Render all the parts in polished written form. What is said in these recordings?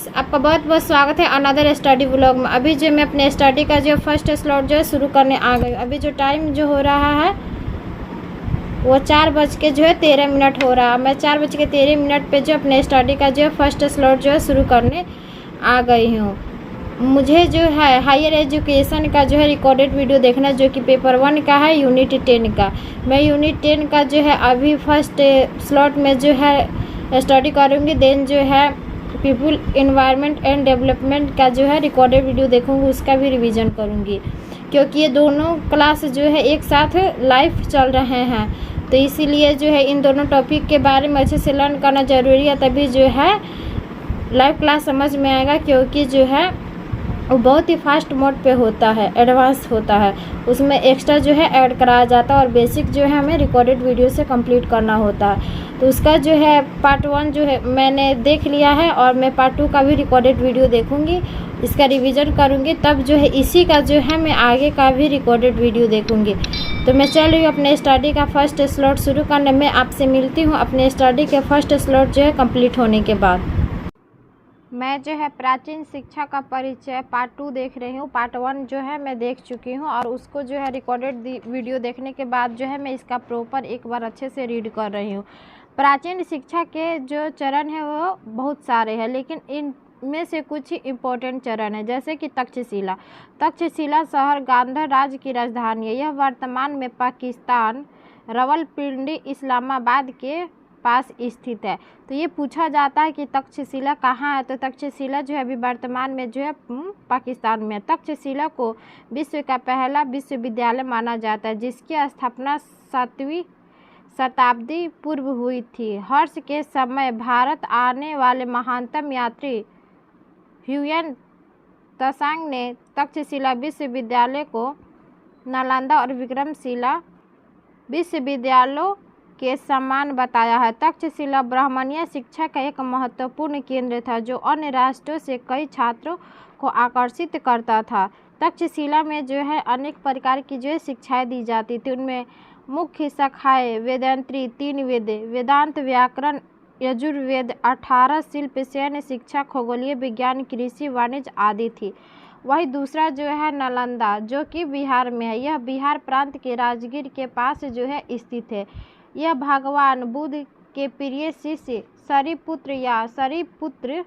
आपका बहुत बहुत स्वागत है अनदर स्टडी व्लॉग में। अभी जो मैं अपने स्टडी का जो फर्स्ट स्लॉट जो है शुरू करने आ गई। अभी जो टाइम जो हो रहा है वो 4:13 हो रहा है। मैं 4:13 पे जो अपने स्टडी का जो फर्स्ट स्लॉट जो है शुरू करने आ गई हूँ। मुझे जो है हायर एजुकेशन का जो है रिकॉर्डेड वीडियो देखना, जो कि पेपर 1 का है, यूनिट 10 का। मैं यूनिट 10 का जो है अभी फर्स्ट स्लॉट में जो है स्टडी करूँगी। देन जो है पीपल एनवायरनमेंट एंड डेवलपमेंट का जो है रिकॉर्डेड वीडियो देखूँगी, उसका भी रिवीजन करूँगी, क्योंकि ये दोनों क्लास जो है एक साथ लाइव चल रहे हैं। तो इसीलिए जो है इन दोनों टॉपिक के बारे में अच्छे से लर्न करना ज़रूरी है, तभी जो है लाइव क्लास समझ में आएगा। क्योंकि जो है वो बहुत ही फास्ट मोड पे होता है, एडवांस होता है, उसमें एक्स्ट्रा जो है ऐड कराया जाता है और बेसिक जो है हमें रिकॉर्डेड वीडियो से कंप्लीट करना होता है। तो उसका जो है पार्ट 1 जो है मैंने देख लिया है और मैं पार्ट 2 का भी रिकॉर्डेड वीडियो देखूंगी, इसका रिवीजन करूंगी, तब जो है इसी का जो है मैं आगे का भी रिकॉर्डेड वीडियो देखूंगी। तो मैं चल रही हूँ अपने स्टडी का फर्स्ट स्लॉट शुरू करने में। आपसे मिलती हूँ अपने स्टडी के फर्स्ट स्लॉट जो है कंप्लीट होने के बाद। मैं जो है प्राचीन शिक्षा का परिचय पार्ट 2 देख रही हूँ। पार्ट 1 जो है मैं देख चुकी हूँ और उसको जो है रिकॉर्डेड वीडियो देखने के बाद जो है मैं इसका प्रॉपर एक बार अच्छे से रीड कर रही हूँ। प्राचीन शिक्षा के जो चरण है वो बहुत सारे हैं, लेकिन इनमें से कुछ ही इम्पोर्टेंट चरण है, जैसे कि तक्षशिला। तक्षशिला शहर गांधार राज्य की राजधानी है। यह वर्तमान में पाकिस्तान रावलपिंडी इस्लामाबाद के पास स्थित है। तो ये पूछा जाता है कि तक्षशिला कहाँ है, तो तक्षशिला जो है अभी वर्तमान में जो है पाकिस्तान में है। तक्षशिला को विश्व का पहला विश्वविद्यालय माना जाता है, जिसकी स्थापना 7वीं शताब्दी पूर्व हुई थी। हर्ष के समय भारत आने वाले महानतम यात्री ह्युएन त्सांग ने तक्षशिला विश्वविद्यालय को नालंदा और विक्रमशिला विश्वविद्यालयों के समान बताया है। तक्षशिला ब्राह्मणीय शिक्षा का एक महत्वपूर्ण केंद्र था, जो अन्य राष्ट्रों से कई छात्रों को आकर्षित करता था। तक्षशिला में जो है अनेक प्रकार की जो है शिक्षाएं दी जाती थी। उनमें मुख्य शाखाएं वेदांत्री, 3 वेद, वेदांत, व्याकरण, यजुर्वेद, 18 शिल्प, सैन्य शिक्षा, खगोलीय विज्ञान, कृषि, वाणिज्य आदि थी। वही दूसरा जो है नालंदा, जो कि बिहार में है। यह बिहार प्रांत के राजगीर के पास जो है स्थित है। यह भगवान बुद्ध के प्रिय शिष्य शरीपुत्र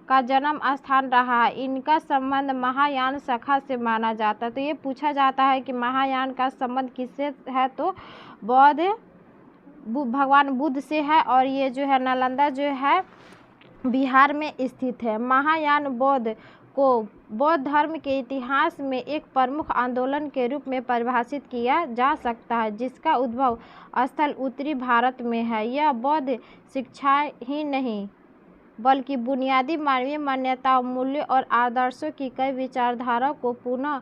का जन्म स्थान रहा है। इनका संबंध महायान शाखा से माना जाता है। तो ये पूछा जाता है कि महायान का संबंध किससे है, तो भगवान बुद्ध से है। और ये जो है नालंदा जो है बिहार में स्थित है। महायान बौद्ध को बौद्ध धर्म के इतिहास में एक प्रमुख आंदोलन के रूप में परिभाषित किया जा सकता है, जिसका उद्भव स्थल उत्तरी भारत में है। यह बौद्ध शिक्षा ही नहीं बल्कि बुनियादी मानवीय मान्यताओं, मूल्यों और आदर्शों की कई विचारधाराओं को पुनः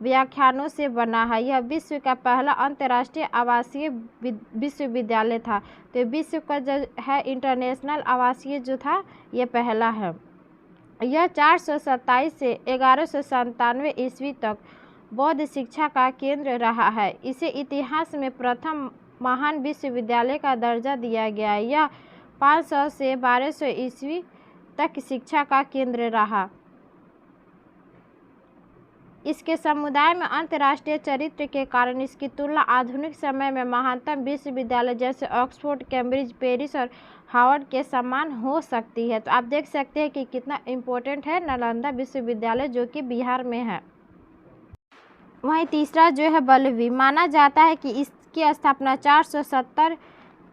व्याख्यानों से बना है। यह विश्व का पहला अंतर्राष्ट्रीय आवासीय विश्वविद्यालय था। तो विश्व का जो है इंटरनेशनल आवासीय जो था ये पहला है। यह 427 से 1197 ईस्वी तक बौद्ध शिक्षा का केंद्र रहा है। इसे इतिहास में प्रथम महान विश्वविद्यालय का दर्जा दिया गया है। यह 500 से 1200 ईस्वी तक शिक्षा का केंद्र रहा। इसके समुदाय में अंतर्राष्ट्रीय चरित्र के कारण इसकी तुलना आधुनिक समय में महानतम विश्वविद्यालय जैसे ऑक्सफोर्ड, कैम्ब्रिज, पेरिस और हार्वर्ड के समान हो सकती है। तो आप देख सकते हैं कि कितना इम्पोर्टेंट है नालंदा विश्वविद्यालय, जो कि बिहार में है। वहीं तीसरा जो है बल्लवी, माना जाता है कि इसकी स्थापना 470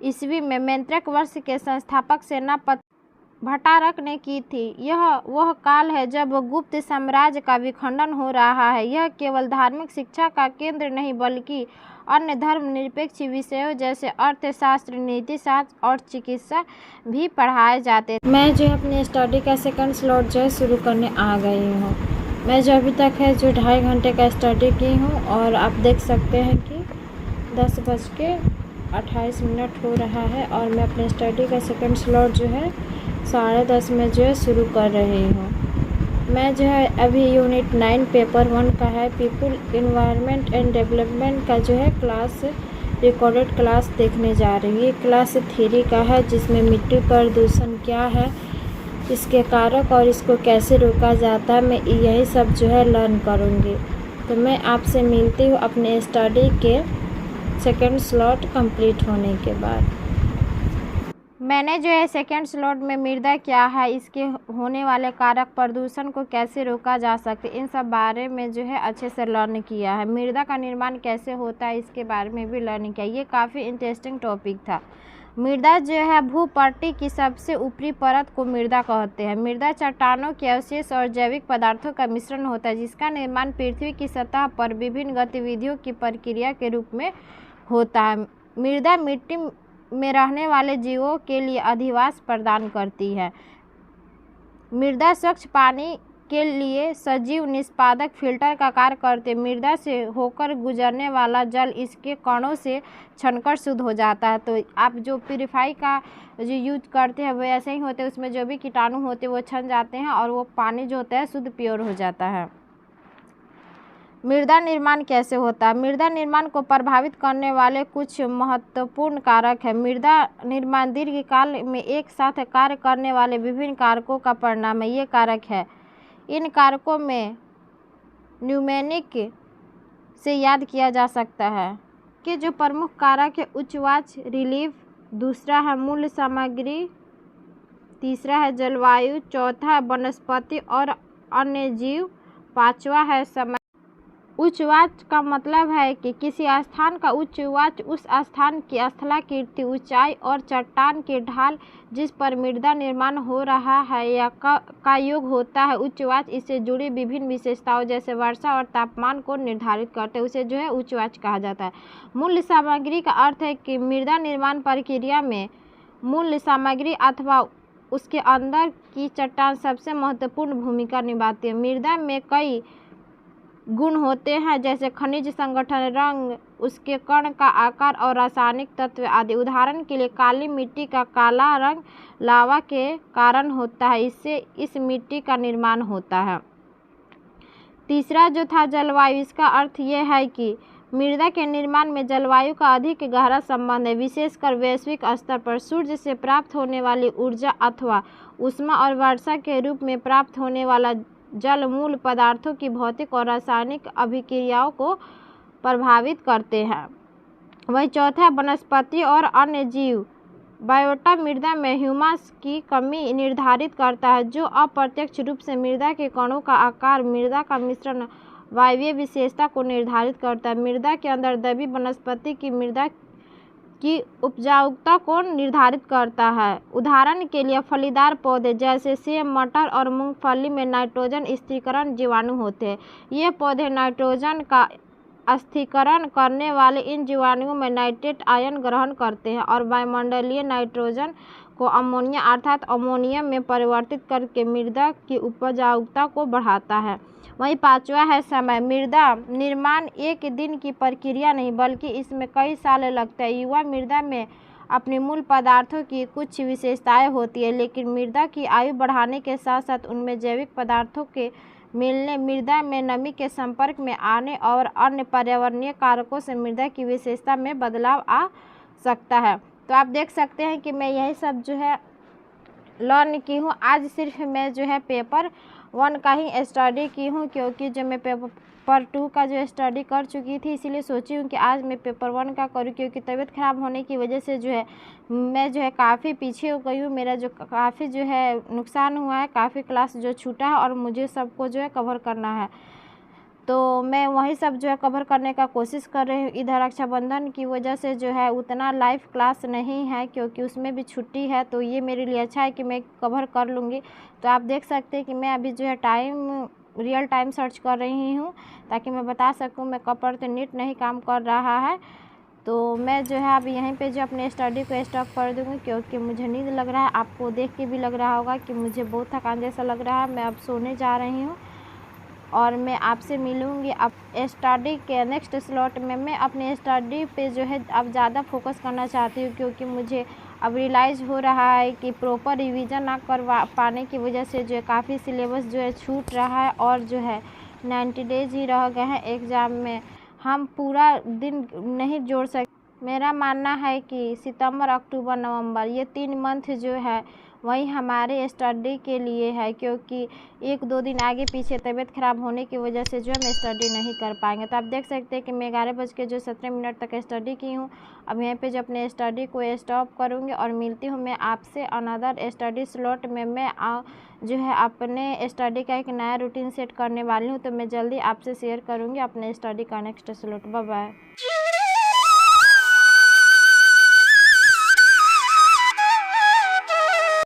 ईस्वी में मैत्रेय वंश के संस्थापक सेनापति भट्टारक ने की थी। यह वह काल है जब गुप्त साम्राज्य का विखंडन हो रहा है। यह केवल धार्मिक शिक्षा का केंद्र नहीं बल्कि अन्य धर्मनिरपेक्ष विषयों जैसे अर्थशास्त्र, नीति शास्त्र और चिकित्सा भी पढ़ाए जाते थे। मैं जो अपने स्टडी का सेकंड स्लॉट जो है शुरू करने आ गई हूँ। मैं जो अभी तक है जो 2.5 घंटे का स्टडी की हूँ और आप देख सकते हैं कि 10:28 हो रहा है और मैं अपने स्टडी का सेकंड स्लॉट जो है 10:30 में जो है शुरू कर रही हूँ। मैं जो है अभी यूनिट 9 पेपर 1 का है, पीपल एनवायरनमेंट एंड डेवलपमेंट का जो है क्लास रिकॉर्डेड क्लास देखने जा रही हूँ। ये क्लास 3 का है, जिसमें मिट्टी प्रदूषण क्या है इसके कारक और इसको कैसे रोका जाता है, मैं यही सब जो है लर्न करूँगी। तो मैं आपसे मिलती हूँ अपने स्टडी के सेकंड स्लॉट कंप्लीट होने के बाद। मैंने जो है सेकंड स्लॉट में मृदा क्या है, इसके होने वाले कारक, प्रदूषण को कैसे रोका जा सकते, इन सब बारे में जो है अच्छे से लर्न किया है। मृदा का निर्माण कैसे होता है इसके बारे में भी लर्न किया। ये काफ़ी इंटरेस्टिंग टॉपिक था। मृदा जो है भूपट्टी की सबसे ऊपरी परत को मृदा कहते हैं। मृदा चट्टानों के अवशेष और जैविक पदार्थों का मिश्रण होता है, जिसका निर्माण पृथ्वी की सतह पर विभिन्न गतिविधियों की प्रक्रिया के रूप में होता है। मृदा मिट्टी में रहने वाले जीवों के लिए अधिवास प्रदान करती है। मृदा स्वच्छ पानी के लिए सजीव निष्पादक फिल्टर का कार्य करते। मृदा से होकर गुजरने वाला जल इसके कणों से छनकर शुद्ध हो जाता है। तो आप जो प्यूरिफाई का जो यूज करते हैं वो ऐसे ही होते हैं, उसमें जो भी कीटाणु होते हैं वो छन जाते हैं और वो पानी जो होता है शुद्ध प्योर हो जाता है। मृदा निर्माण कैसे होता है। मृदा निर्माण को प्रभावित करने वाले कुछ महत्वपूर्ण कारक हैं। मृदा निर्माण दीर्घकाल में एक साथ कार्य करने वाले विभिन्न कारकों का परिणाम है। ये कारक है, इन कारकों में न्यूमेनिक से याद किया जा सकता है कि जो प्रमुख कारक है उच्च वाष्प रिलीफ, दूसरा है मूल सामग्री, तीसरा है जलवायु, चौथा है वनस्पति और अन्य जीव, पांचवा है समय। उच्च वाष्प का मतलब है कि किसी स्थान का उच्च वाष्प उस स्थान की स्थलाकृति, ऊंचाई और चट्टान की ढाल जिस पर मृदा निर्माण हो रहा है या का योग होता है। उच्च वाष्प इससे जुड़ी विभिन्न विशेषताओं जैसे वर्षा और तापमान को निर्धारित करते हैं, उसे जो है उच्च वाष्प कहा जाता है। मूल सामग्री का अर्थ है कि मृदा निर्माण प्रक्रिया में मूल सामग्री अथवा उसके अंदर की चट्टान सबसे महत्वपूर्ण भूमिका निभाती है। मृदा में कई गुण होते हैं जैसे खनिज संगठन, रंग, उसके कण का आकार और रासायनिक तत्व आदि। उदाहरण के लिए काली मिट्टी का काला रंग लावा के कारण होता है, इससे इस मिट्टी का निर्माण होता है। तीसरा जो था जलवायु, इसका अर्थ यह है कि मृदा के निर्माण में जलवायु का अधिक गहरा संबंध है, विशेषकर वैश्विक स्तर पर। सूर्य से प्राप्त होने वाली ऊर्जा अथवा ऊष्मा और वर्षा के रूप में प्राप्त होने वाला जल मूल पदार्थों की भौतिक और रासायनिक अभिक्रियाओं को प्रभावित करते हैं। वही चौथा वनस्पति और अन्य जीव। बायोटा मृदा में ह्यूमस की कमी निर्धारित करता है, जो अप्रत्यक्ष रूप से मृदा के कणों का आकार, मृदा का मिश्रण, वायवीय विशेषता को निर्धारित करता है। मृदा के अंदर दबी वनस्पति की मृदा की उपजाऊता को निर्धारित करता है। उदाहरण के लिए फलीदार पौधे जैसे सेब, मटर और मूंगफली में नाइट्रोजन स्थिरीकरण जीवाणु होते हैं। ये पौधे नाइट्रोजन का स्थिरीकरण करने वाले इन जीवाणुओं में नाइट्रेट आयन ग्रहण करते हैं और वायुमंडलीय नाइट्रोजन को अमोनिया अर्थात अमोनियम में परिवर्तित करके मृदा की उपजाऊता को बढ़ाता है। वहीं पांचवा है समय। मृदा निर्माण एक दिन की प्रक्रिया नहीं बल्कि इसमें कई साल लगते हैं। युवा मृदा में अपने मूल पदार्थों की कुछ विशेषताएं होती है, लेकिन मृदा की आयु बढ़ाने के साथ साथ उनमें जैविक पदार्थों के मिलने, मृदा में नमी के संपर्क में आने और अन्य पर्यावरणीय कारकों से मृदा की विशेषता में बदलाव आ सकता है। तो आप देख सकते हैं कि मैं यही सब जो है लर्न की हूँ। आज सिर्फ मैं जो है पेपर 1 का ही स्टडी की हूँ, क्योंकि जो मैं पेपर 2 का जो स्टडी कर चुकी थी, इसीलिए सोची हूँ कि आज मैं पेपर 1 का करूँ, क्योंकि तबीयत ख़राब होने की वजह से जो है मैं जो है काफ़ी पीछे हो गई हूँ। मेरा जो काफ़ी जो है नुकसान हुआ है, काफ़ी क्लास जो छूटा है और मुझे सबको जो है कवर करना है, तो मैं वही सब जो है कवर करने का कोशिश कर रही हूँ। इधर रक्षाबंधन की वजह से जो है उतना लाइव क्लास नहीं है, क्योंकि उसमें भी छुट्टी है, तो ये मेरे लिए अच्छा है कि मैं कवर कर लूँगी। तो आप देख सकते हैं कि मैं अभी जो है रियल टाइम सर्च कर रही हूँ, ताकि मैं बता सकूँ मैं कब पर, तो नेट नहीं काम कर रहा है। तो मैं जो है अभी यहीं पे जो अपने स्टडी को स्टॉप कर दूँगी, क्योंकि मुझे नींद लग रहा है। आपको देख के भी लग रहा होगा कि मुझे बहुत थकान जैसा लग रहा है। मैं अब सोने जा रही हूँ और मैं आपसे मिलूँगी अब स्टडी के नेक्स्ट स्लॉट में। मैं अपने स्टडी पे जो है अब ज़्यादा फोकस करना चाहती हूँ, क्योंकि मुझे अब रियलाइज़ हो रहा है कि प्रॉपर रिवीजन ना करवा पाने की वजह से जो है काफ़ी सिलेबस जो है छूट रहा है और जो है 90 डेज़ ही रह गए हैं एग्ज़ाम में। हम पूरा दिन नहीं जोड़ सकते, मेरा मानना है कि सितंबर, अक्टूबर, नवंबर ये 3 मंथ जो है वही हमारे स्टडी के लिए है, क्योंकि 1-2 दिन आगे पीछे तबीयत ख़राब होने की वजह से जो हम स्टडी नहीं कर पाएंगे। तो आप देख सकते हैं कि मैं 11:17 तक स्टडी की हूँ। अब यहाँ पे जो अपने स्टडी को स्टॉप करूँगी और मिलती हूँ मैं आपसे अनदर स्टडी स्लॉट में। मैं जो है अपने स्टडी का एक नया रूटीन सेट करने वाली हूँ, तो मैं जल्दी आपसे शेयर करूँगी अपने स्टडी का नेक्स्ट स्लॉट। Bye bye.